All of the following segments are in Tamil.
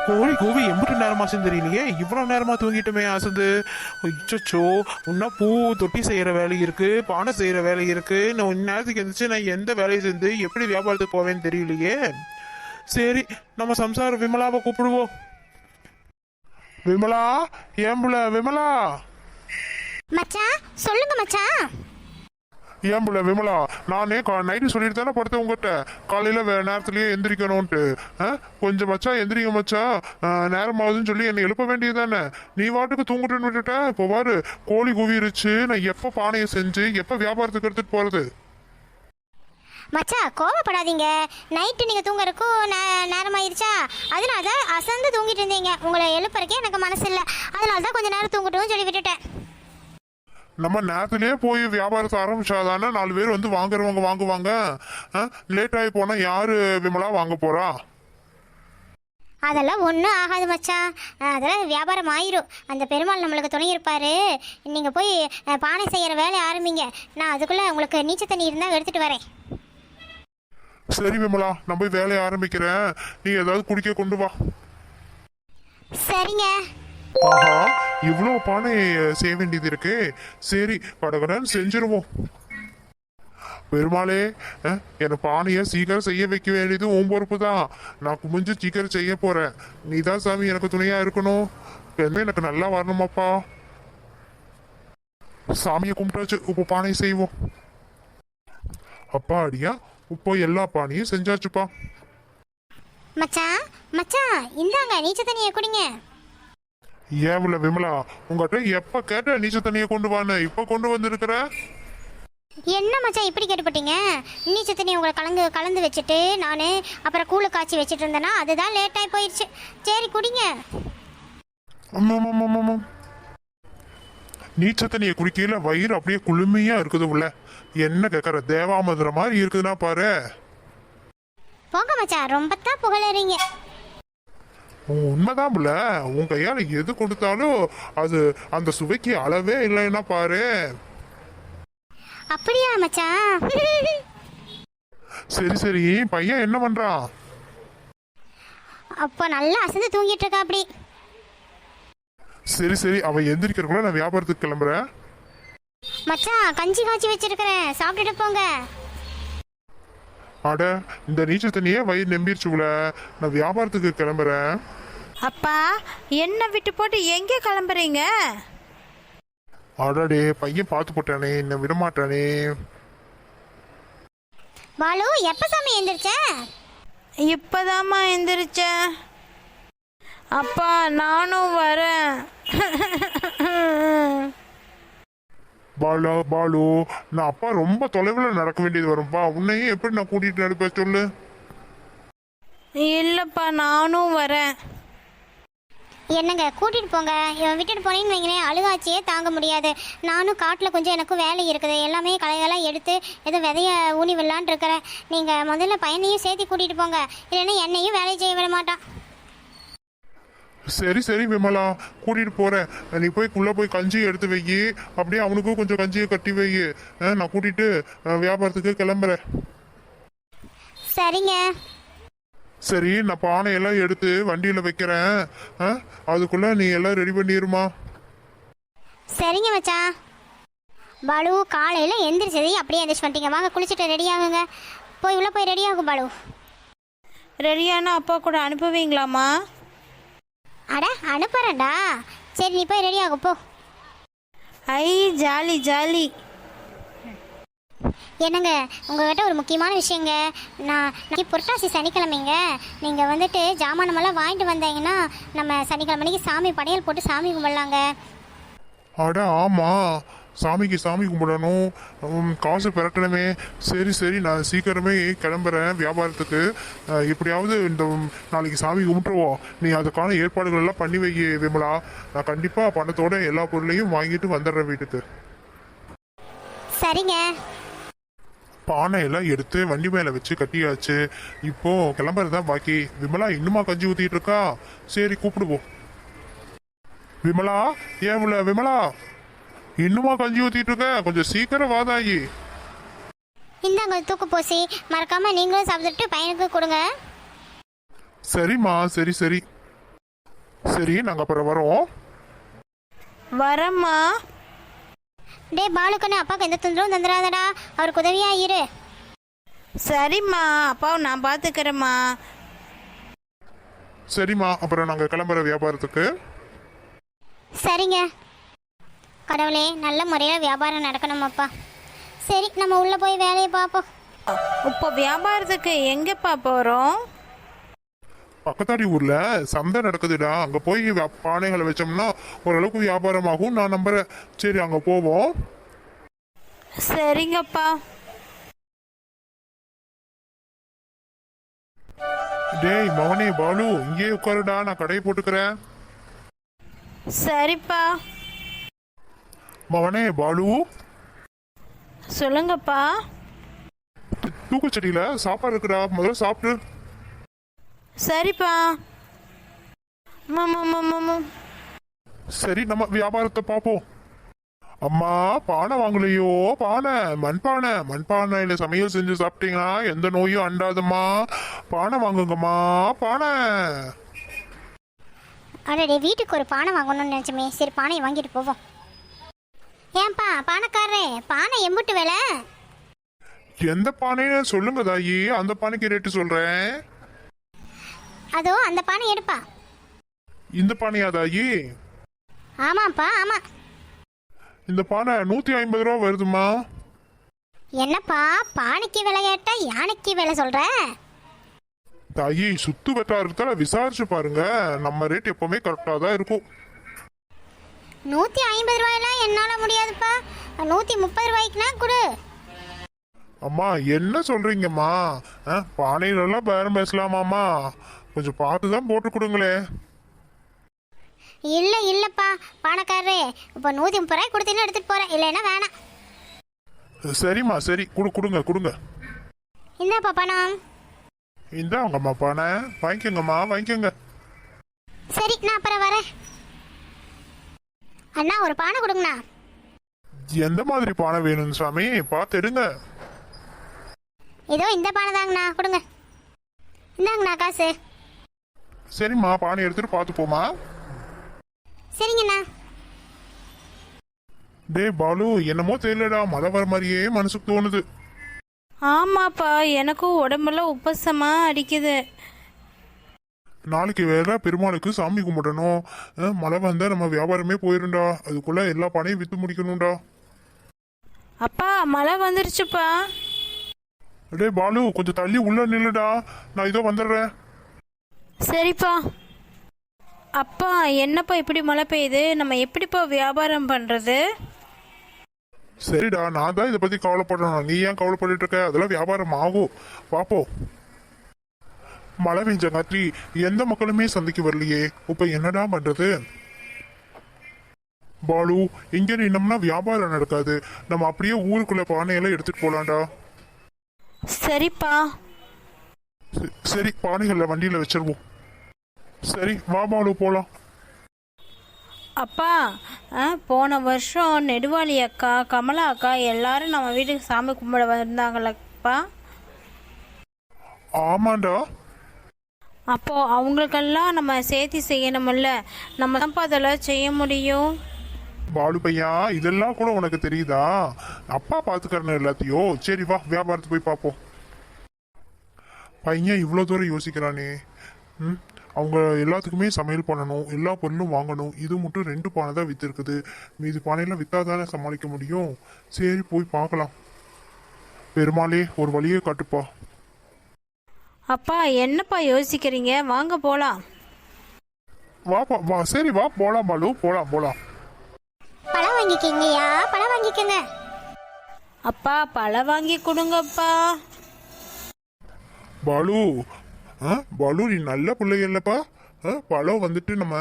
கோழி கூவி எம்பிட்டு நேரமா தெரியலையே, இவ்வளவு நேரமா தூங்கிட்டுமே அசந்து. அச்சோ, இன்னும் பூ தொட்டி செய்யற வேலை இருக்கு, பானை செய்யற வேலை இருக்கு. நான் நேரத்துக்கு எழுந்துச்சு நான் எந்த வேலையை செஞ்சு எப்படி வியாபாரத்துக்கு போவேன்னு தெரியலையே. சரி, நம்ம சம்சார விமலாவை கூப்பிடுவோம். விமலா, ஏம்புல விமலா. மச்சான் சொல்லுங்க மச்சான். ஏம்புல விமலா, நானே நைட்டு சொல்லிட்டு தானே படுத்தேன் உங்ககிட்ட, காலையில நேரத்துலயே எந்திரிக்கணும்ட்டு. கொஞ்சம் மச்சான் எந்திரிக்க மச்சான், நேரமாகுதுன்னு சொல்லி என்னை எழுப்ப வேண்டியது தானே. நீ வாட்டுக்கு தூங்கிட்டுன்னு விட்டுட்ட. இப்போ பாரு, கோழி குவிருச்சு. நான் எப்போ பானையை செஞ்சு எப்போ வியாபாரத்துக்கு எடுத்துட்டு போறது? மச்சா கோவப்படாதீங்க, நைட்டு நீங்கள் தூங்குறதுக்கும் நேரமாயிருச்சா, அதனால தான் அசந்து தூங்கிட்டு இருந்தீங்க. உங்களை எழுப்புறக்கே எனக்கு மனசு இல்லை, அதனால தான் கொஞ்சம் நேரம் தூங்கட்டும்னு சொல்லி விட்டுட்டேன். நம்ம நேரத்திலேயே போய் வியாபாரத்தை ஆரம்பிச்சாதானே 4 பேர் வந்து வாங்குறவங்க வாங்குவாங்க. லேட் ஆகி போனால் யாரு விமலா வாங்க போறா? அதெல்லாம் ஒன்றும் ஆகாது மச்சான், அதெல்லாம் வியாபாரம் ஆயிரும். அந்த பெருமாள் நம்மளுக்கு துணை இருப்பாரு. நீங்கள் போய் பானை செய்கிற வேலையை ஆரம்பிங்க. நான் அதுக்குள்ளே உங்களுக்கு நீச்சல் தண்ணி இருந்தால் எடுத்துகிட்டு வரேன். சரி விமலா, நான் போய் வேலையை ஆரம்பிக்கிறேன். நீ ஏதாவது குடிக்க கொண்டு வா. சரிங்க. ஆஹா, இவ்வளோ பானை செய்ய வேண்டியது இருக்கு. சரி, கடகடன்னு செஞ்சிருவோம். பெருமாளே, என் பானையை சீக்கிரம் செய்ய வைக்க வேண்டியது உன் பொறுப்பு தான். நான் குமிஞ்சு சீக்கிரம் செய்ய போறேன். நீ தான் சாமி எனக்கு துணையா இருக்கணும். எனக்கு நல்லா வரணுமாப்பா. சாமியை கும்பிட்டாச்சு, இப்போ பானை செய்வோம். அப்பா அடியா, இப்போ எல்லா பானையும் செஞ்சாச்சுப்பா. மச்சான் மச்சான் இந்தாங்க நீச்சல் தண்ணியை குடிங்க. ஏவுல விமலா, உங்ககிட்ட எப்ப கேட்ட நீச்ச தண்ணியை கொண்டு வான்னு இப்ப கொண்டு வந்திருக்கிற? என்ன மச்சான் இப்படி கேட்டுப்பட்டீங்க? நீச்சல் தண்ணி உங்களை கலந்து வச்சுட்டு நான் அப்புறம் கூழு காய்ச்சி வச்சுட்டு இருந்தேன்னா அதுதான் லேட் ஆகி போயிடுச்சு. சரி குடிங்க. நீச்ச தண்ணியை குடிக்கையில வயிறு அப்படியே குளுமையா இருக்குது உள்ள. என்ன கேட்கற, தேவாமதுர மாதிரி இருக்குதுன்னா பாரு. போங்க மச்சான், ரொம்ப தான் புகழறீங்க. உண்மைதான் புள்ள, உன் கையால எது கொடுத்தாலும் அது அந்த சுவைக்கு அளவே இல்லைன்னா பாரு. அப்படியா மச்சான்? சரி சரி, பையன் என்ன பண்றான்? அப்போ நல்லா அசந்து தூங்கிட்டு இருக்கா அப்படி. சரி சரி, அவன் எந்திரிக்கிறக்குள்ள நான் வியாபாரத்துக்கு கிளம்புறேன். மச்சான் கஞ்சி காய்ச்சி வச்சிருக்கிறேன், சாப்பிட்டுட்டு போங்க. அட, இந்த நீச்சல் தண்ணியே வயிறு நம்பிருச்சுல, நான் வியாபாரத்துக்கு கிளம்புறேன். அப்பா, என்ன விட்டு போட்டு எங்கே கிளம்புறீங்க? அடடே, பையன் பார்த்து போட்டானே, என்ன விடமாட்டானே. பாலு எப்ப சாமி எந்திரிச்ச? இப்பதாம்மா எந்திரிச்சேன். அப்பா நானும் வரேன். பாலு, நான் அப்பா ரொம்ப தொலைவில் நடக்க வேண்டியது வரும்பா. உன்னையும் எப்படி நான் கூட்டிட்டு நடப்ப சொல்லு. இல்லப்பா நானும் வரேன். என்னங்க கூட்டிட்டு போங்க. இவன் விட்டுட்டு போனேன்னு வைங்களேன், அழுகாச்சியே தாங்க முடியாது. நானும் காட்டில் கொஞ்சம் எனக்கும் வேலை இருக்குது, எல்லாமே களையெல்லாம் எடுத்து ஏதோ விதைய ஊனி விடலான் இருக்கிறேன். நீங்கள் முதல்ல பையனையும் சேர்த்து கூட்டிகிட்டு போங்க, இல்லைன்னா என்னையும் வேலை செய்ய விட மாட்டான். சரி சரி விமலா, கூட்டிட்டு போறேன். நீ உள்ள போய் கஞ்சி எடுத்து வை, அப்படியே அவனுக்கும் கொஞ்சம் கஞ்சியை கட்டி வை. நான் கூட்டிட்டு வியாபாரத்துக்கு கிளம்புறேன். சரிங்க. சரி, நான் பானையெல்லாம் எடுத்து வண்டியில வைக்கிறேன். அதுக்குள்ள நீ எல்லாம் ரெடி பண்ணிருமா? சரிங்க மச்சான். பாலு காலையில் எந்திரிச்சது அப்படியே எந்திரிச்சு வந்துட்டீங்க. வாங்க குளிச்சுட்டு ரெடி ஆகுங்க. போய் உள்ள போய் ரெடி ஆகும் பாலு. ரெடியான அப்பா கூட அனுப்புவீங்களாம்மா? அட அனுப்புறேன்டா. சரி நீ போய் ரெடி ஆகும் போ. ஐ ஜாலி ஜாலி. என்னங்க உங்ககிட்ட ஒரு முக்கியமான விஷயங்க. நான் புரட்டாசி சனிக்கிழமைங்க, நீங்கள் வந்துட்டு ஜாமானமெல்லாம் வாங்கிட்டு வந்தீங்கன்னா நம்ம சனிக்கிழமைக்கு சாமி படையல் போட்டு சாமி கும்பிடலாங்க. அட ஆமா, சாமிக்கு சாமி கும்பிடணும், காசு பெரட்டணுமே. சரி சரி, நான் சீக்கிரமே கிளம்புறேன் வியாபாரத்துக்கு. எப்படியாவது இந்த நாளைக்கு சாமி கும்பிட்டுருவோம். நீ அதுக்கான ஏற்பாடுகள் எல்லாம் பண்ணி வை விமலா. நான் கண்டிப்பா பணத்தோட எல்லா பொருளையும் வாங்கிட்டு வந்துடுறேன் வீட்டுக்கு. சரிங்க. பானை எல்லாம் எடுத்து வண்டி மேல வச்சு கட்டியாச்சு. இப்போ கிளம்புறதுதான் பாக்கி. விமலா இன்னுமா கஞ்சி ஊத்திட்டு இருக்கா? சரி கூப்பிடுவோம். விமலா, ஏன் விமலா இன்னுமா கஞ்சி ஊத்திட்டு இருக்க? கொஞ்சம் சீக்கிரம் வாதாயி. இந்தாங்க தூக்கு போசி, மறக்காம நீங்களும் சாப்பிட்டுட்டு பையனுக்கு கொடுங்க. சரிம்மா, சரி சரி. சரி நாங்கள் அப்புறம் வரோம். வரேம்மா. டே பாலுக்கண்ணு, அப்பாவுக்கு எந்த தொந்தரவும் தந்துடாதடா, அவருக்கு உதவியா இரு. சரிம்மா, அப்பாவை நான் பார்த்துக்கிறேம்மா. சரிம்மா, அப்புறம் நாங்கள் கிளம்புற வியாபாரத்துக்கு. சரிங்க. கடவுளே, நல்ல முறையில் வியாபாரம் நடக்கணுமாப்பா. சரி, நம்ம உள்ளே போய் வேலையை பார்ப்போம். இப்போ வியாபாரத்துக்கு எங்கேப்பா போகிறோம்? பக்கத்தாடி ஊர்ல சந்தை நடக்குதுடா, அங்க போய் பானைகளை வச்சோம்னா ஓரளவுக்கு வியாபாரம் ஆகும் நான் நம்புறேன். சரி அங்க போவோம். சரிங்கப்பா. டேய் மகனே பாலு, இங்கே உட்காருடா, நான் கடையை போட்டுக்கிறேன். சரிப்பா. மகனே பாலு, சொல்லுங்கப்பா. தூக்குச்சட்டியில சாப்பாடு இருக்குடா, முதல்ல சாப்பிட்டு. சரிப்பா. சரி நம்ம வியாபாரத்தை பார்ப்போம். அம்மா பானை வாங்கலையோ, பானை மண்பானையில சமையல் செஞ்சு சாப்பிட்டீங்கன்னா எந்த நோயும் அண்டாதும்மா. பானை வாங்குங்கம்மா, பானை. அடடே, வீட்டுக்கு ஒரு பானை வாங்கணும்னு நினச்சோமே. சரி, பானையை வாங்கிட்டு போவோம். ஏன்பா பானைக்காரரே, பானை எம்புட்டு விலை? எந்த பானைன்னு சொல்லுங்க தாயி, அந்த பானைக்கு ரேட்டு சொல்றேன். அதோ அந்த பானை எடுப்பா. இந்த பானையா தாயி? ஆமாப்பா ஆமாம். இந்த பானை 150 ரூபா வருதுமா. என்னப்பா பானைக்கு விலை கேட்டா யானைக்கு விலை சொல்ற? தாயி, சுத்து வட்டாரத்தில் விசாரிச்சு பாருங்க, நம்ம ரேட் எப்பவுமே கரெக்டாக தான் இருக்கும். 150 ரூபாயெல்லாம் என்னால் முடியாதுப்பா. 130 ரூபாய்க்குனா கொடு. அம்மா என்ன சொல்றீங்கம்மா? பானையிலெல்லாம் பேரம் பேசலாமாம்மா? கொஞ்சம் பார்த்து தான் போட்டு கொடுங்களே. இல்லை இல்லைப்பா பானைக்காரரே, இப்போ 130 ரூபாய் கொடுத்தீங்கன்னா எடுத்துகிட்டு போகிறேன், இல்லைன்னா வேணாம். சரிம்மா சரி, கொடுங்க கொடுங்க. இந்தாப்பா பணம். இந்தாங்கம்மா பானை, வாங்கிக்கோங்கம்மா வாங்கிக்கோங்க. சரி, நான் அப்புறம் வரேன். அண்ணா ஒரு பானை கொடுங்கண்ணா. எந்த மாதிரி பானை வேணும் சாமி? பார்த்து எடுங்க. இதோ இந்த பானை தாங்கண்ணா, கொடுங்க. இந்தாங்கண்ணா காசு. சரிம்மா, பானை எடுத்துட்டு பார்த்து போமா. சரிங்கண்ணா. டே பாலு, என்னமோ தெரியலடா, மழை வர மாதிரியே மனசுக்கு தோணுது. ஆமாப்பா, எனக்கும் உடம்பெல்லாம் உப்பசமா அடிக்குது. நாளைக்கு வேற பெருமாளுக்கு சாமி கும்பிடணும். மழை வந்தா நம்ம வியாபாரமே போயிருண்டா, அதுக்குள்ள எல்லா பானையும் வித்து முடிக்கணும்டா. அப்பா மழை வந்துருச்சுப்பா. டே பாலு, கொஞ்சம் தள்ளி உள்ள நில்லுடா, நான் இதோ வந்துடுறேன். சரிப்பா. அப்பா என்னப்பா இப்படி மழை பெய்யுது, நம்ம எப்படிப்பா வியாபாரம் பண்ணுறது? சரிடா, நான் தான் இதை பத்தி கவலைப்படணும், நீ ஏன் கவலைப்பட்டு இருக்க? அதெல்லாம் வியாபாரம் ஆகும், பாப்போம். மழை பெஞ்சங்காட்டி எந்த மக்களுமே சந்தைக்கு வரலையே, இப்ப என்னடா பண்றது? பாலு, இங்க நின்னோம்னா வியாபாரம் நடக்காது, நம்ம அப்படியே ஊருக்குள்ள பானையெல்லாம் எடுத்துட்டு போலாம்டா. சரிப்பா. சரி, பானைகளை வண்டியில வச்சிருவோம். சரி வா பாலு, போலாம். அப்பா போன வருஷம் நெடுவாளி அக்கா, கமலா அக்கா எல்லாரும் நம்ம வீட்டுக்கு சாமி கும்பிட வந்தாங்களப்பா. ஆமாண்டா. அப்போ அவங்களுக்கெல்லாம் நம்ம சேர்த்து செய்யணும்ல, நம்ம தான்ப்பா அதெல்லாம் செய்ய முடியும். பாலு பையா, இதெல்லாம் கூட உனக்கு தெரியுதா? அப்பா பாத்துக்கறேன்னு எல்லாத்தையும். சரி வா, வியாபாரத்துக்கு போய் பார்ப்போம். பையன் இவ்வளோ தூரம் யோசிக்கிறானே. அவங்க எல்லாத்துக்குமே சமையல் பண்ணணும், எல்லா பொருளும் வாங்கணும். இது மட்டும் 2 பானை தான் வித்து இருக்குது, மீதி பானையெல்லாம் வித்தாதானே சமாளிக்க முடியும். சரி போய் பார்க்கலாம். பெருமாளே ஒரு வழியே காட்டுப்பா. அப்பா என்னப்பா யோசிக்கிறீங்க, வாங்க போலாம். வாப்பா வா. சரி வா போலாம் பாலு, போலாம் போலாம். பழம் வாங்கிக்கிங்கய்யா, பழம் வாங்கிக்கோங்க. அப்பா பழம் வாங்கி கொடுங்கப்பா. பாலு, பாலு நீ நல்ல பிள்ளைகள்லப்பா. பழம் வந்துட்டு நம்ம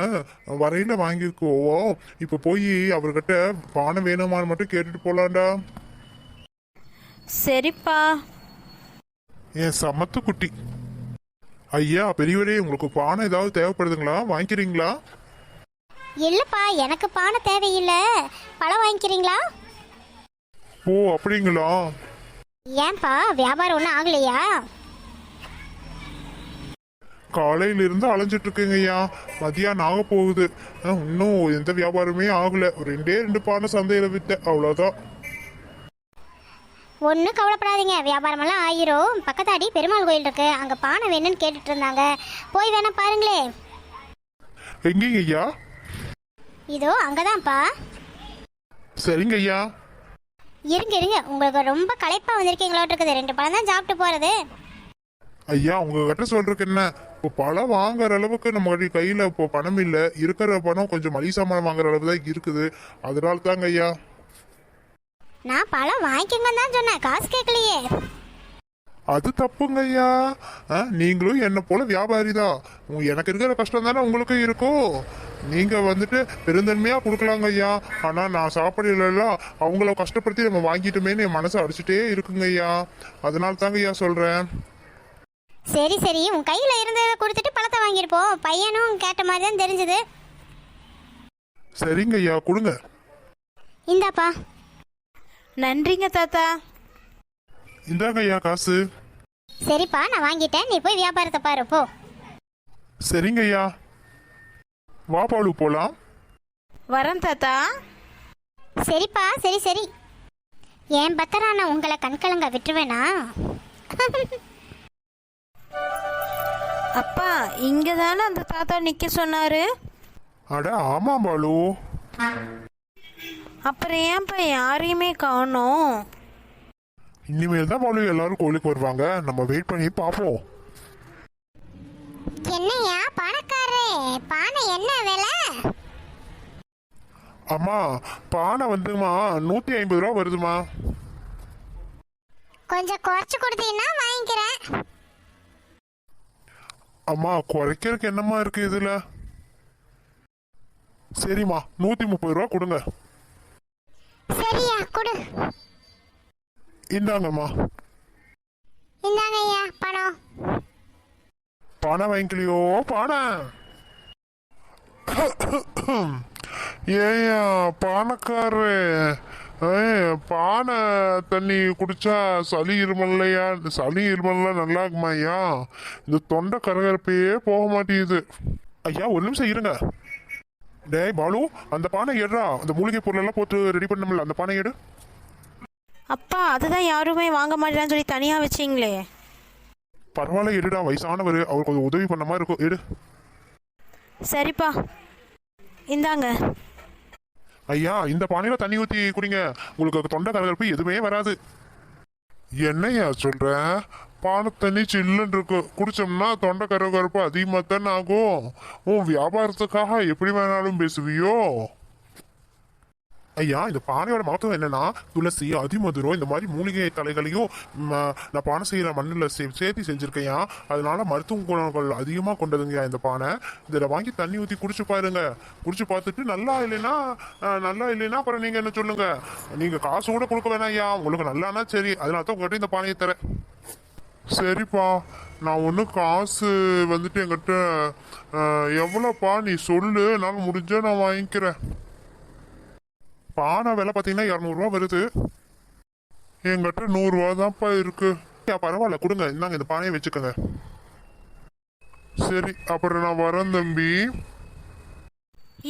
வரையில வாங்கிக்குவோம். இப்ப போய் அவர்கிட்ட பானை வேணுமான்னு மட்டும் கேட்டுட்டு போலாம்டா. சரிப்பா. என் சமத்து குட்டி. ஐயா பெரியவரே, உங்களுக்கு பானை ஏதாவது தேவைப்படுதுங்களா? வாங்கிக்கிறீங்களா? இல்லைப்பா, எனக்கு பானை தேவையில்லை, பழம் வாங்கிக்கிறீங்களா? ஓ அப்படிங்களா? ஏன்பா வியாபாரம் ஒன்றும் ஆகலையா? காலையில இருந்து அலைஞ்சிட்டு இருக்கேங்க ஐயா. மதியானம் ஆக போகுது. இன்னும் எந்த வியாபாரமே ஆகல. ரெண்டே 2 பானை சந்தையில வித்தேன், அவ்வளவுதான். ஒன்றும் கவலைப்படாதீங்க, வியாபாரமெல்லாம் ஆயிரும். பக்கத்தாடி பெருமாள் கோயில் இருக்கு, அங்கே பானை வேணும்னு கேட்டுட்டு இருந்தாங்க. போய் வேணா பாருங்களே. எங்கேங்க ஐயா? இதோ அங்கதான்ப்பா. சரிங்க ஐயா. இருங்க இருங்க, உங்களுக்கு ரொம்ப களைப்பா வந்திருக்கீங்களோட்டு இருக்குது. 2 பழம் தான் சாப்பிட்டு போறது. ஐயா உங்ககிட்ட சொல்றதுக்கு என்ன, இப்போ பழம் வாங்குற அளவுக்கு நம்ம கையில இப்போ பணம் இல்ல. இருக்கிற பணம் கொஞ்சம் மளிகை சாமான் வாங்குற அளவு தான் இருக்குது. அதனால தாங்க ஐயா. நான் பழம் வாங்கிக்கங்கன்னு தான் சொன்னேன், காசு கேட்கலையே. அது தப்புங்க ஐயா. நீங்களும் என்ன போல வியாபாரி தான். எனக்கு இருக்கிற கஷ்டம் தானே உங்களுக்கும் இருக்கும். நீங்க வந்துட்டு பெருந்தன்மையா கொடுக்கலாங்க ஐயா. ஆனா நான் சாப்பிடல, அவங்கள கஷ்டப்படுத்தி நம்ம வாங்கிட்டோமேன்னு என் மனசை அடிச்சுட்டே இருக்குங்க ஐயா. அதனால தாங்க ஐயா சொல்றேன். சரி சரி, உன் கையில இருந்ததை கொடுத்துட்டு பழத்தை வாங்கியிருப்போம். பையனும் கேட்ட மாதிரி தான் தெரிஞ்சது. சரிங்க ஐயா, கொடுங்க. இந்தாப்பா. நன்றிங்க தாத்தா. இந்தாங்க ஐயா காசு. சரிப்பா, நான் வாங்கிட்டேன். நீ போய் வியாபாரத்தை பாரு போ. சரிங்க ஐயா. வா பாலு போலாம். வரேன் தாத்தா. சரிப்பா, சரி சரி. ஏன் பத்தரா, நான் உங்களை கண்கலங்க விட்டுருவேனா? அப்பா, இங்க தானே அந்த தாத்தா நிக்க சொன்னாரு. அட ஆமா பாலு. அப்புறம் ஏன்ப்பா யாரையுமே காணோம்? இனிமேல் தான் பாலு எல்லாரும் கோயிலுக்கு வருவாங்க. நம்ம வெயிட் பண்ணி பார்ப்போம். என்னையா பணக்காரரே, பானை என்ன விலை? அம்மா பானை வந்துமா 150 ரூபா வருதுமா. கொஞ்சம் குறைச்சு கொடுத்தீங்கன்னா வாங்கிக்கிறேன். அம்மா குறைக்கிறதுக்கு என்னம்மா இருக்கு இதுல? சரிம்மா 130 ரூபா கொடுங்க. சரியா கொடு. இந்தாங்கம்மா. இந்தாங்க ஐயா பணம். பானை வாங்கிக்கலையோ பானை? ஏயா பானைக்காரரு, பானை தண்ணி குடிச்சா சளி இருமல்லையா? சளி இருமல்லாம் நல்லா இருக்குமா ஐயா? இந்த தொண்டை கரகரப்பையே போக மாட்டேங்குது. ஐயா ஒரு நிமிஷம் இருங்க. டேய் பாலு, அந்த பானை எடுறா. அந்த மூலிகை பொருள் எல்லாம் போட்டு ரெடி பண்ணல, அந்த பானை எடு. அப்பா, அதுதான் யாருமே வாங்க மாட்டேன்னு சொல்லி தனியா வச்சிங்களே. பரவாயில்ல எடுடா, வயசானவர், அவர் கொஞ்சம் உதவி பண்ண மாதிரி இருக்கும், எடு. சரிப்பா, இந்தாங்க. ஐயா இந்த பானையில தண்ணி ஊத்தி குடிங்க, உங்களுக்கு தொண்டை கரகரப்பு எதுவுமே வராது. என்னையா சொல்ற? பானை தண்ணி சில்லுன்னு இருக்கு, குடிச்சோம்னா தொண்டை கரகரப்பு அதிகமாக தானே ஆகும். உன் வியாபாரத்துக்காக எப்படி வேணாலும் பேசுவியோ? ஐயா இந்த பானையோட மகத்துவம் என்னன்னா, துளசி, அதிமதுரம், இந்த மாதிரி மூலிகை தலைகளையும் நான் பானை செய்யற மண்ணில் சேர்த்து செஞ்சிருக்கையா. அதனால மருத்துவ குணங்கள் அதிகமாக கொண்டதுங்கய்யா இந்த பானை. இதில் வாங்கி தண்ணி ஊற்றி குடிச்சு பாருங்க. குடிச்சு பார்த்துட்டு நல்லா இல்லைன்னா அப்புறம் நீங்க என்ன சொல்லுங்க. நீங்க காசு கூட கொடுக்க வேணாம் ஐயா, உங்களுக்கு நல்லானா சரி. அதனால தான் உங்ககிட்ட இந்த பானையை தரேன். சரிப்பா, நான் ஒன்று காசு வந்துட்டு என்கிட்ட எவ்வளோப்பா நீ சொல்லு, நான் முடிஞ்சா நான் வாங்கிக்கிறேன். பானை விலை பார்த்தீங்கன்னா 200 ரூபா வருது. என்கிட்ட 100 ரூபா தான்ப்பா இருக்கு. பரவாயில்ல கொடுங்க, இந்தாங்க இந்த பானையை வச்சுக்கோங்க. சரி அப்புறம் நான் வரேன் தம்பி.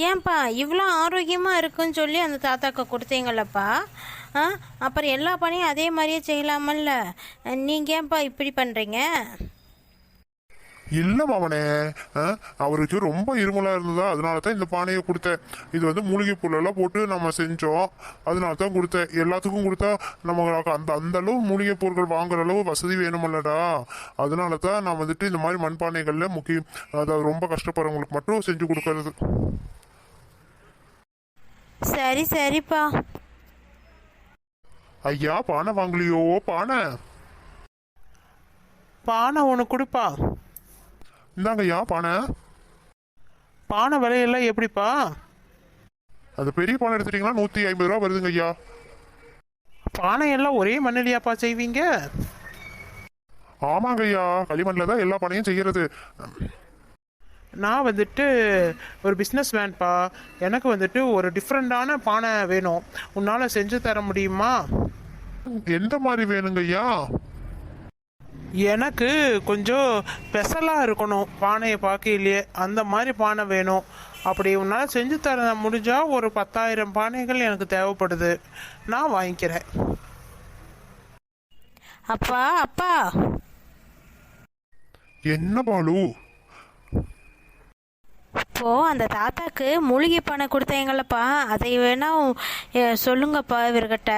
ஏன்பா இவ்வளோ ஆரோக்கியமாக இருக்குன்னு சொல்லி அந்த தாத்தாக்கு கொடுத்தீங்களப்பா? அப்புறம் எல்லா பணியும் அதே மாதிரியே செய்யலாமல்ல. நீங்கள் ஏன்பா இப்படி பண்ணுறீங்க? இல்லை மாமனே, அவருக்கு ரொம்ப இருமலா இருந்ததா, அதனால தான் இந்த பானையை கொடுத்தேன். இது வந்து மூலிகை பொருளெல்லாம் போட்டு நம்ம செஞ்சோம், அதனால தான் கொடுத்தேன். எல்லாத்துக்கும் கொடுத்தா நமக்கு அந்த அளவு மூலிகை பொருட்கள் வாங்குற அளவு வசதி வேணுமல்லடா. அதனால தான் நான் வந்துட்டு இந்த மாதிரி மண்பானைகள்ல முக்கியம், அதாவது ரொம்ப கஷ்டப்படுறவங்களுக்கு மட்டும் செஞ்சு கொடுக்கறது. சரி சரிப்பா. ஐயா பானை வாங்கலையோ? பானை பானை ஒன்று கொடுப்பா. இந்தாங்க ஐயா பானை. பானை விலையெல்லாம் எப்படிப்பா? அந்த பெரிய பானை எடுத்துட்டீங்கன்னா 150 ரூபா வருதுங்க ஐயா. பானை எல்லாம் ஒரே மண்ணிலையாப்பா செய்வீங்க? ஆமாங்க ஐயா, களிமண்ணில் தான் எல்லா பானையும் செய்யறது. நான் வந்துட்டு ஒரு பிஸ்னஸ் மேன்பா. எனக்கு வந்துட்டு ஒரு டிஃப்ரெண்டான பானை வேணும். உன்னால் செஞ்சு தர முடியுமா? எந்த மாதிரி வேணுங்க ஐயா? எனக்கு கொஞ்சம் ஸ்பெஷலாக இருக்கணும் பானையை பார்க்கையிலேயே, அந்த மாதிரி பானை வேணும். அப்படி உன்னால் செஞ்சு தர முடிஞ்சால் ஒரு 10,000 பானைகள் எனக்கு தேவைப்படுது, நான் வாங்கிக்கிறேன். அப்பா அப்பா, என்ன பாலு? இப்போ அந்த தாத்தாக்கு மூலிகை பானை கொடுத்தீங்களப்பா, அதை வேணா சொல்லுங்கப்பா இவர்கிட்ட.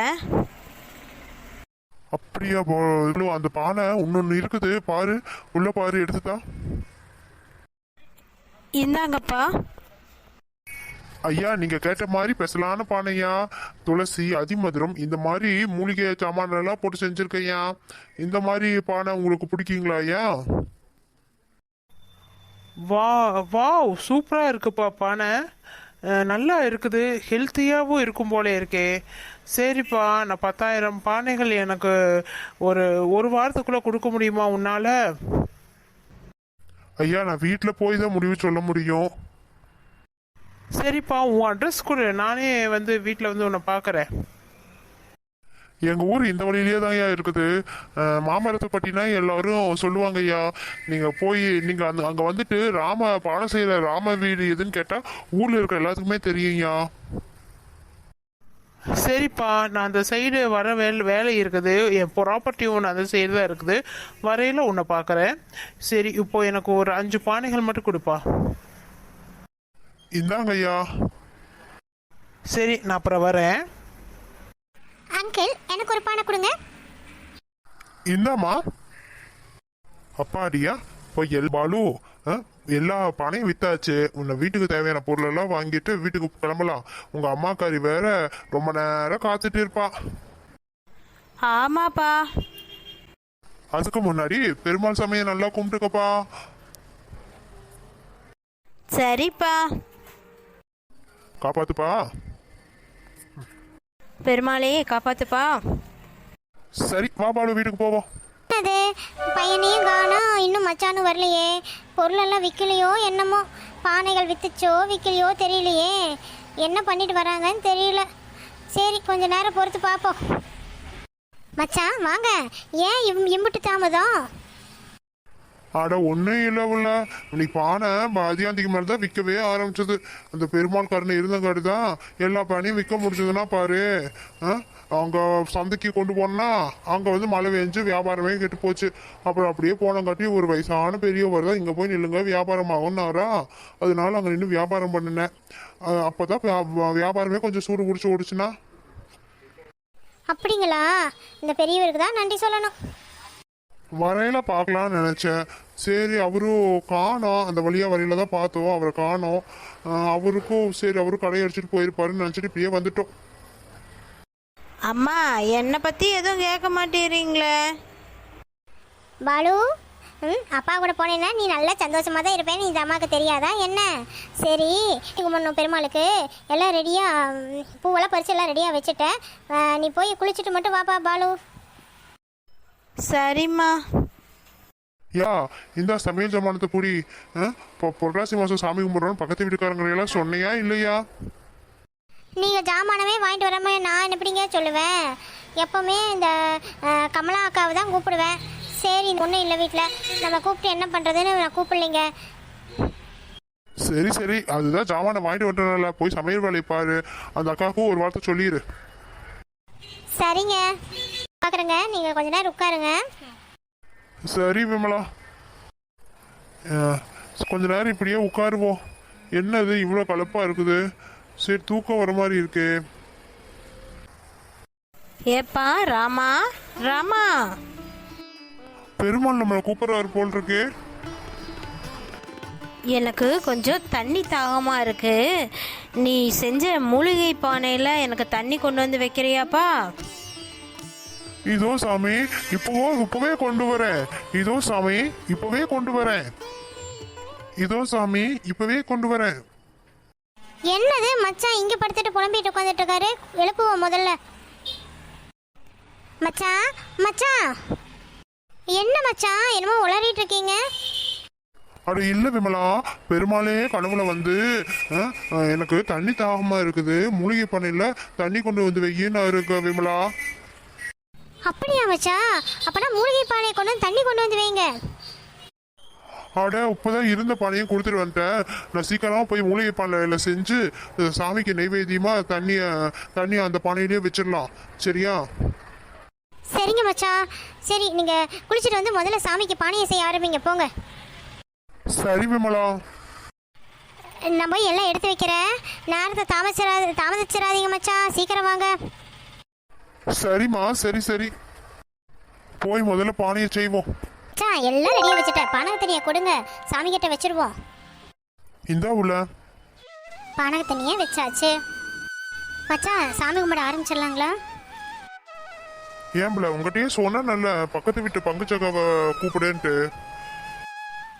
அப்படியா பாலு? அந்த பானை இன்னொன்று இருக்குது பாரு, உள்ள பாரு, எடுத்துதா. இந்தாங்கப்பா. ஐயா, நீங்க கேட்ட மாதிரி ஸ்பெஷலான பானையா, துளசி, அதிமதுரம், இந்த மாதிரி மூலிகை சாமான் எல்லாம் போட்டு செஞ்சிருக்கையா. இந்த மாதிரி பானை உங்களுக்கு பிடிக்குங்களா ஐயா? வா வா, சூப்பராக இருக்குப்பா பானை, நல்லா இருக்குது, ஹெல்த்தியாகவும் இருக்கும் போல இருக்கே. சரிப்பா, நான் 10,000 பானைகள் எனக்கு ஒரு வாரத்துக்குள்ளே கொடுக்க முடியுமா உன்னால்? ஐயா, நான் வீட்டில் போய் தான் முடிவு சொல்ல முடியும். சரிப்பா, உன் அட்ரஸ் கொடு, நானே வந்து வீட்டில் வந்து உன்னை பார்க்குறேன். எங்கள் ஊர் இந்த வழியிலே தான் ஐயா இருக்குது. மாமரத்தை பற்றினா எல்லாரும் சொல்லுவாங்க ஐயா. நீங்கள் போய் நீங்கள் அங்கே வந்துட்டு பாடம் செய்கிற ராம வீடு எதுன்னு கேட்டால் ஊரில் இருக்கிற எல்லாத்துக்குமே தெரியுங்கய்யா. சரிப்பா, நான் அந்த சைடு வர வேலை இருக்குது, என் ப்ராப்பர்ட்டி ஒன்று அந்த சைடு தான் இருக்குது, வரையில் உன்னை பார்க்குறேன். சரி, இப்போ எனக்கு ஒரு 5 பானைகள் மட்டும் கொடுப்பா. இந்தாங்க ஐயா. சரி, நான் அப்புறம் வரேன். அங்கிள், எனக்கு ஒரு பானை கொடுங்க. இந்தாம்மா. அப்பாடியா, இப்போ பாலு, எல்லா பானையும் வித்தாச்சு. உன்னை வீட்டுக்கு தேவையான பொருள் எல்லாம் வாங்கிட்டு வீட்டுக்கு கிளம்பலாம். உங்க அம்மாக்காரி வேற ரொம்ப நேரம் காத்துட்டு இருப்பா. ஆமாப்பா. அதுக்கு முன்னாடி பெருமாள் சமயம் நல்லா கும்பிட்டுக்கப்பா. சரிப்பா. காப்பாத்துப்பா. பெருமாளே காப்பாத்துப்பா. சரி, வா பாலு, வீட்டுக்கு போவோம். அது பையனையும் காணோம், இன்னும் மச்சானும் வரலையே. பொருளெல்லாம் விற்கலையோ என்னமோ, பானைகள் வித்துச்சோ விற்கலையோ தெரியலையே. என்ன பண்ணிட்டு வராங்கன்னு தெரியல. சரி, கொஞ்ச நேரம் பொறுத்து பார்ப்போம். மச்சான் வாங்க, ஏன் இம்புட்டு தாமதம்? அட ஒன்றும் இல்லை உள்ள, நீ பானை மதியாந்திக்கு மேலே தான் விற்கவே ஆரம்பிச்சது. அந்த பெருமாள் கருணை இருந்தங்காடி தான் எல்லா பானையும் விற்க முடிஞ்சதுன்னா பாரு. அவங்க சந்தைக்கு கொண்டு போனா அங்கே வந்து மழை பெஞ்சு வியாபாரமே கெட்டு போச்சு. அப்புறம் அப்படியே போனங்காட்டி ஒரு வயசான பெரியவர் தான் இங்கே போய் நில்லுங்க வியாபாரம் ஆகும்னாரா. அதனால அங்கே நின்று வியாபாரம் பண்ணினேன். அப்போ தான் வியாபாரமே கொஞ்சம் சூடு பிடிச்சி ஓடிச்சுன்னா. அப்படிங்களா? இந்த பெரியவருக்கு தான் நன்றி சொல்லணும். வரையில பார்க்கலான்னு நினச்சேன். சரி, அவரும் காணோம். அந்த வழியாக வரையில தான் பார்த்தோம், அவரை காணோம். அவருக்கும் சரி, அவரும் கடையை அடிச்சுட்டு போயிருப்பாருன்னு நினச்சிட்டு இப்படியே வந்துட்டோம். அம்மா, என்னை பற்றி எதுவும் கேட்க மாட்டேறீங்களே? பாலு, அப்பா கூட போனேன்னா நீ நல்லா சந்தோஷமாக தான் இருப்பேன்னு இந்த அம்மாவுக்கு தெரியாதா என்ன? சரி, கும்பிடணும் பெருமாளுக்கு. எல்லாம் ரெடியாக, பூவெல்லாம் பறிச்சு எல்லாம் ரெடியாக வச்சுட்டேன். நீ போய் குளிச்சுட்டு மட்டும் வாப்பா பாலு. சரிம்மா. யா, இந்த சமையல் ஜமானத்தை புடி. இப்போ புரட்டாசி மாதம் சாமி கும்பிட்றோன்னு பக்கத்து வீட்டுக்காரங்களையெல்லாம் சொன்னையா இல்லையா? நீங்கள் ஜாமானமே வாங்கிட்டு வராம நான் எப்படிங்க சொல்லுவேன்? எப்போவுமே இந்த கமலா அக்காவை தான் கூப்பிடுவேன். சரி, ஒன்றும் இல்லை வீட்டில், நம்ம கூப்பிட்டு என்ன பண்ணுறதுன்னு நான் கூப்பிடலைங்க. சரி சரி, அதுதான் ஜாமானை வாங்கிட்டு வந்துட்டனால போய் சமையல் வேலையை பாரு. அந்த அக்காவுக்கும் ஒரு வார்த்தை சொல்லிடு. சரிங்க, பார்க்குறேங்க. நீங்கள் கொஞ்ச நேரம் உட்காருங்க. சரி விமலா, கொஞ்ச நேரம் இப்படியே உட்காருவோம். என்னது இவ்வளோ கலப்பாக இருக்குது? சரி, தூக்கம் வர மாதிரி இருக்கு. ஏப்பா ராமா, ராமா, பெருமாள் நம்மளை கூப்பிட்றாரு போல் இருக்கு. எனக்கு கொஞ்சம் தண்ணி தாகமாக இருக்கு. நீ செஞ்ச மூலிகை பானையில் எனக்கு தண்ணி கொண்டு வந்து வைக்கிறியாப்பா? இதோ சாமி, இப்பவே கொண்டு வரேன். இதோ சாமி, இப்பவே கொண்டு வரேன். இதோ சாமி, இப்பவே கொண்டு வரேன். என்னது மச்சான் இங்கே படுத்துட்டு புலம்பிட்டு உட்காந்துட்டு இருக்காரு? எழுப்புவோம் முதல்ல. மச்சான் மச்சான், என்ன மச்சான் என்னமோ உளறிட்டு இருக்கீங்க? அட இல்லை விமலா, பெருமாளே கனவுல வந்து எனக்கு தண்ணி தாகமா இருக்குது, மூலிகை பண்ணையில் தண்ணி கொண்டு வந்து வையின்னு இருக்க விமலா. அப்படியா மச்சான்? அப்பனா மூலிகை பானையை கொண்டு வந்து தண்ணி கொண்டு வந்து வைங்க. அட இப்போதான் இருந்த பானையும் கொடுத்துட்டு வந்துட்டேன். நான் சீக்கிரமா போய் மூலிகை பானையில செஞ்சு சாமிக்கு நைவேத்தியமா தண்ணி அந்த பானையிலேயே வச்சிடலாம். சரியா? சரிங்க மச்சான். சரி, நீங்க குளிச்சுட்டு வந்து முதல்ல சாமிக்கு பானையை செய்ய ஆரம்பிங்க, போங்க. சரி விமலா. நான் போய் எல்லாம் எடுத்து வைக்கிறேன். நேரத்தை தாமதிச்சிடாதீங்க மச்சான், சீக்கிரம் வாங்க. சரிம்மா, சரி சரி, போய் முதல்ல பானையை செய்வோம். மச்சான் எல்லாம் ரெடியாக வச்சுட்டேன். பானக தண்ணியை கொடுங்க, சாமி கிட்ட வச்சிருவோம். இந்தா உள்ள. பானக தண்ணியே வச்சாச்சு. மச்சான் சாமி கும்பிட ஆரம்பிச்சிடலாங்களா? ஏன் பிள்ள, உங்ககிட்டயே சொன்னா நல்ல பக்கத்து வீட்டு பங்குச்சக்காவை கூப்பிடுன்ட்டு.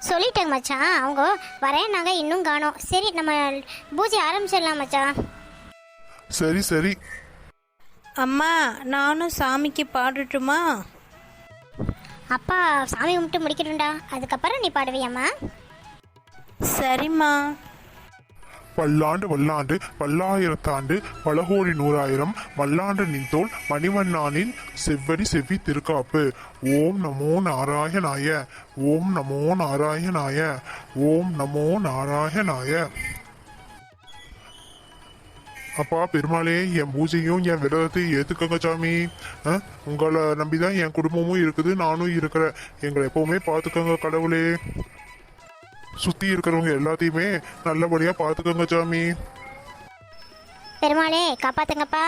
சொல்லிட்டேங்க மச்சான், அவங்க வரேன் நாங்கள் இன்னும் காணோம். சரி, நம்ம பூஜை ஆரம்பிச்சிடலாம் மச்சான். சரி சரி. அம்மா நானும் சாமிக்கு பாடட்டுமா? அப்பா சாமி கும்பிட்டு முடிக்கணும்டா, அதுக்கப்புறம் நீ பாடுவியம்மா. சரிம்மா. பல்லாண்டு வல்லாண்டு பல்லாயிரத்தாண்டு பலகோடி நூறாயிரம் மல்லாண்டு நின்தோல் மணிவண்ணானின் செவ்வடி செவ்வி திருக்காப்பு. ஓம் நமோ நாராயணாய, ஓம் நமோ நாராயணாய, ஓம் நமோ நாராயணாய. அப்பா பெருமாளே, என் பூஜையும் என் விரதத்தையும் ஏத்துக்கங்க சாமி. உங்களை நம்பிதான் என் குடும்பமும் இருக்குது, நானும் இருக்கிறேன். எங்களை எப்பவுமே பார்த்துக்கங்க கடவுளே. சுத்தி இருக்கிறவங்க எல்லாத்தையுமே நல்லபடியா பார்த்துக்கங்க சாமி. பெருமாளே காப்பாத்துங்கப்பா.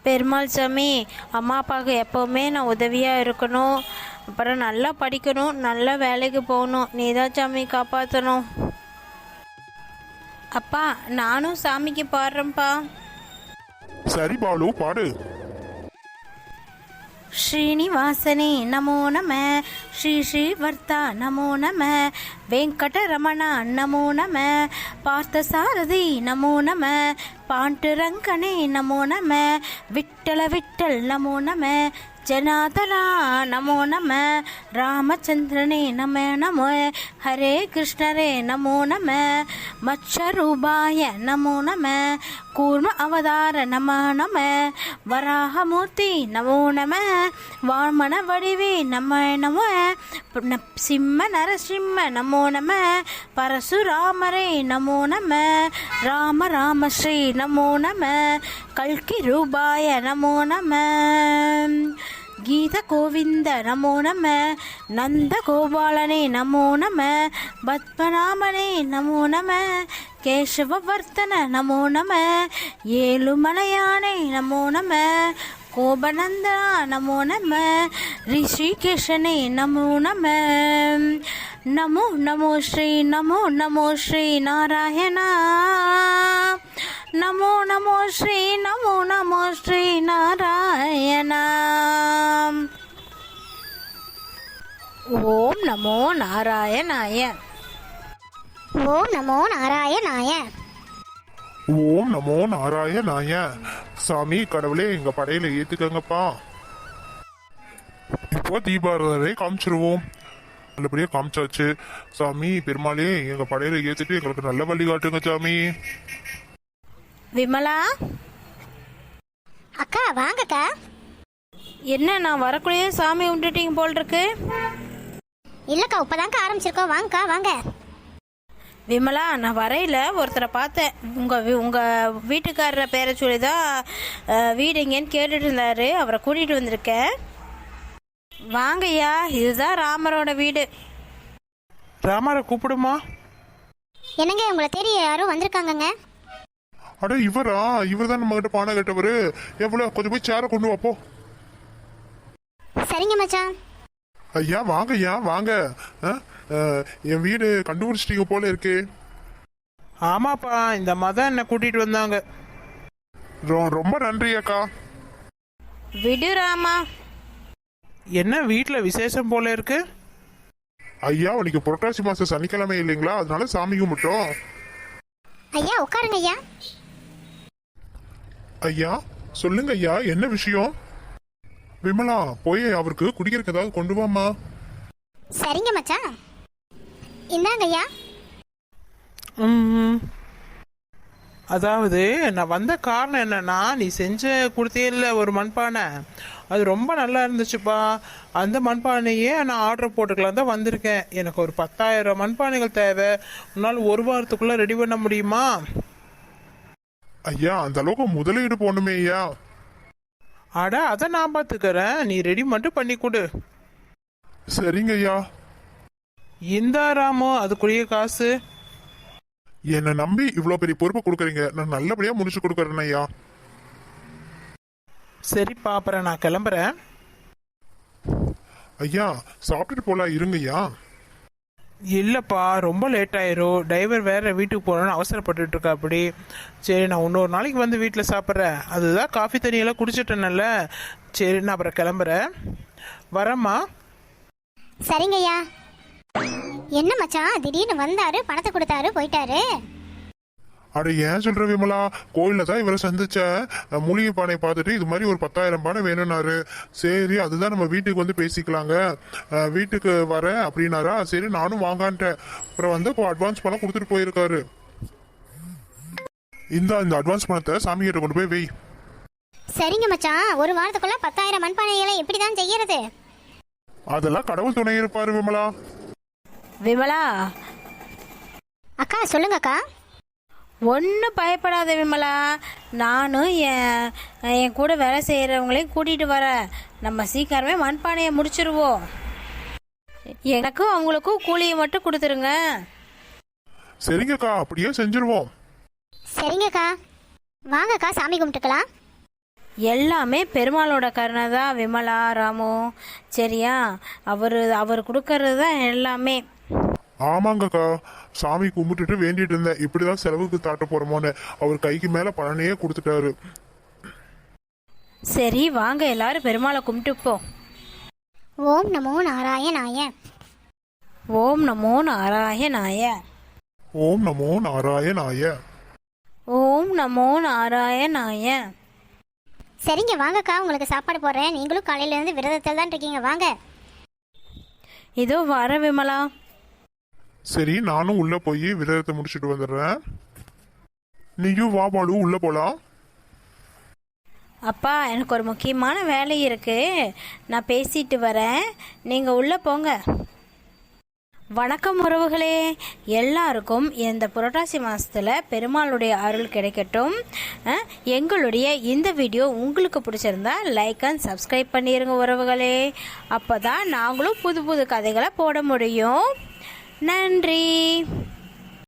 பெருமாள் சாமி, அம்மா அப்பாவுக்கு எப்போவுமே நான் உதவியாக இருக்கணும், அப்புறம் நல்லா படிக்கணும், நல்ல வேலைக்கு போகணும். நீ தான் சாமி காப்பாற்றணும். அப்பா நானும் சாமிக்கு பாடுறேன்ப்பா. சரி பாலு, பாடு. ஸ்ரீனிவாசனே நமோ நம, ஸ்ரீ ஸ்ரீவர்த்தா நமோ நம, வெங்கடரமணா நமோ நம, பார்த்தசாரதி நமோ நம, பாண்டுரங்கனே நமோ நம, விட்டல விட்டல் நமோ நம, ஜனாதனா நமோ நம, ராமச்சந்திரனே நம நமோ, ஹரே கிருஷ்ணரே நமோ நம, மத்ஸ்யரூபாய நமோ நம, கூர்ம அவதார நம நம, வராகமூர்த்தி நமோ நம, வாமன வடிவே நம நம, சிம்ம நரசிம்ம நமோ நம, பரசுராமரே நமோ நம, ராம ராம ஸ்ரீ நமோ நம, கல்கி ரூபாய நமோ நம, கீத கோவிந்த நமோ நம, நந்த கோபாலனே நமோ நம, பத்மநாபனே நமோ நம, கேசவவர்த்தன நமோ நம, ஏழுமலையானே நமோ நம, கோபநந்தனா நமோ நம, ரிஷிகேஷனே நமோ நம, நமோ நமோ ஸ்ரீ நமோ நமோ ஸ்ரீ நாராயணா, நமோ நமோ ஸ்ரீ நமோ நமோ ஸ்ரீ நாராயணா. ஓம் நமோ நாராயணாய. ஓம் நமோ நாராயணாய. ஓம் நமோ நாராயணாய. சாமி கடவுளே, எங்க படையில ஏத்துக்கங்கப்பா. இப்போ தீபாராதனை காமிச்சிருவோம். நல்லபடியா காமிச்சாச்சு. சாமி பெருமாளே, எங்க படையில ஏத்துட்டு எங்களுக்கு நல்ல வழி காட்டுங்க சாமி. விமலா, அக்கா வாங்கக்கா. என்ன நான் வரக்குள்ளேயே சாமி கும்பிட்டுட்டீங்க போல் இருக்கு. இல்லக்கா இப்பதான்க்கா ஆரம்பிச்சிருக்கோம், வாங்கக்கா வாங்க. விமலா, நான் வரையில் ஒருத்தரை பார்த்தேன். உங்கள் வீட்டுக்காரரை பேரை சொல்லி தான் வீடு எங்கேன்னு கேட்டுட்டு இருந்தாரு. அவரை கூட்டிகிட்டு வந்திருக்கேன். வாங்கய்யா, இதுதான் ராமரோட வீடு. ராமரை கூப்பிடுமா? என்னங்க உங்களை தேடி யாரும் வந்திருக்காங்கங்க. அட இவரா? இவர் தான் நம்ம கிட்ட பானை கேட்டவரு. எவ்வளவு கொஞ்சம் போய் சேர கொண்டு வாப்போ. சரிங்க மச்சான். ஐயா வாங்க, ஐயா வாங்க. என் வீடு கண்டுபிடிச்சிட்டீங்க போல இருக்கு. ஆமாப்பா, இந்த மதம் என்னை கூட்டிட்டு வந்தாங்க. ரொம்ப நன்றி அக்கா. விடு ராமா. என்ன வீட்டில் விசேஷம் போல இருக்கு? ஐயா இன்னைக்கு புரட்டாசி மாசம் சனிக்கிழமை இல்லைங்களா, அதனால சாமி கும்பிட்டோம். ஐயா உட்காருங்க ஐயா. ஐயா சொல்லுங்க ஐயா, என்ன விஷயம்? விமலா போய் அவருக்கு குடிக்கிறதுக்கு ஏதாவது கொண்டு வாமா. சரிங்க மச்சான், இந்தாங்க ஐயா. அதாவது நான் வந்த காரணம் என்னன்னா, நீ செஞ்ச கொடுத்தே இல்லை ஒரு மண்பானை, அது ரொம்ப நல்லா இருந்துச்சுப்பா. அந்த மண்பானையே நான் ஆர்டர் போட்டுக்கலாம் தான் வந்திருக்கேன். எனக்கு ஒரு 10,000 மண்பானைகள் தேவை. உன்னால் ஒரு வாரத்துக்குள்ளே ரெடி பண்ண முடியுமா? ஐயா அந்த அளவுக்கு முதலீடு போடணுமே ஐயா. அட அதை நான் பார்த்துக்கிறேன், நீ ரெடி மட்டும் பண்ணி கொடு. சரிங்க ஐயா. இந்த ராமு அதுக்குரிய காசு. என்னை நம்பி இவ்வளோ பெரிய பொறுப்பை கொடுக்குறீங்க, நான் நல்லபடியாக முடிச்சு கொடுக்குறேன் ஐயா. சரிப்பா, அப்புறம் நான் கிளம்புறேன். ஐயா சாப்பிட்டுட்டு போலாம் இருங்க ஐயா. இல்லைப்பா, ரொம்ப லேட் ஆயிரும். டிரைவர் வேற வீட்டுக்கு போகணும்னு அவசரப்பட்டுட்டு இருக்கா. அப்படி சரி, நான் இன்னொரு நாளைக்கு வந்து வீட்டில் சாப்பிட்றேன். அதுதான் காஃபி தண்ணியெல்லாம் குடிச்சிட்டேன்ல. சரி, நான் அப்புறம் கிளம்புறேன். வரேம்மா. சரிங்க ஐயா. என்ன மச்சான் திடீர்னு வந்தாரு, பணத்தை கொடுத்தாரு, போயிட்டாரு. அட ஏன் சொல்ற விமலா, கோயிலில் தான் இவரை சந்திச்ச. மூலிகை பானை பார்த்துட்டு இது மாதிரி ஒரு 10,000 பானை வேணும்னாரு. சரி அதுதான் நம்ம வீட்டுக்கு வந்து பேசிக்கலாங்க, வீட்டுக்கு வரேன் அப்படின்னாரா. சரி நானும் வாங்கான்ட்டேன். அப்புறம் வந்து இப்போ அட்வான்ஸ் பணம் கொடுத்துட்டு போயிருக்காரு. இந்த அட்வான்ஸ் பணத்தை சாமி கிட்ட கொண்டு போய் வை. சரிங்க மச்சான், ஒரு வாரத்துக்குள்ள 10,000 மண்பானைகளை எப்படி தான் செய்யறது? அதெல்லாம் கடவுள் துணை இருப்பாரு விமலா. விமலா, அக்கா சொல்லுங்க அக்கா. ஒன்றும் பயப்படாத விமலா. நானும் என் கூட வேலை செய்கிறவங்களையும் கூட்டிகிட்டு வரேன். நம்ம சீக்கிரமே மண்பானையை முடிச்சிருவோம். எனக்கும் அவங்களுக்கும் கூலியை மட்டும் கொடுத்துருங்க. சரிங்கக்கா, அப்படியே செஞ்சிருவோம். சரிங்கக்கா, வாங்கக்கா சாமி கும்பிட்டுக்கலாம். எல்லாமே பெருமாளோட கருணை தான் விமலா, ராமு. சரியா? அவர் கொடுக்கறது தான் எல்லாமே. ஆமாங்கக்கா, சாமி கும்பிட்டுட்டு வேண்டிட்டு இருந்தேன் இப்படிதான் செலவுக்கு தாட்ட போறோமோன்னு. அவர் கைக்கு மேல பழனையே கொடுத்துட்டாரு. சரி வாங்க, எல்லாரும் பெருமாளை கும்பிட்டுப்போம். ஓம் நமோ நாராயணாய. ஓம் நமோ நாராயணாய. ஓம் நமோ நாராயணாய. ஓம் நமோ நாராயணாய. சரிங்க வாங்கக்கா, உங்களுக்கு சாப்பாடு போடுறேன். நீங்களும் காலையில இருந்து விரதத்தில் தான் இருக்கீங்க, வாங்க. இதோ வர விமலா. சரி நானும் உள்ள போய் விரதத்தை முடிச்சுட்டு வந்துடுறேன். நீயும் வா பாலு, உள்ள போலாம். அப்பா, எனக்கு ஒரு முக்கியமான வேலை இருக்கு, நான் பேசிட்டு வரேன். நீங்க உள்ள போங்க. வணக்கம் உறவுகளே, எல்லாருக்கும் இந்த புரட்டாசி மாதத்தில் பெருமாளுடைய அருள் கிடைக்கட்டும். எங்களுடைய இந்த வீடியோ உங்களுக்கு பிடிச்சிருந்தா லைக் அண்ட் சப்ஸ்கிரைப் பண்ணிடுங்க உறவுகளே. அப்போ தான் நாங்களும் புது புது கதைகளை போட முடியும். நன்றி.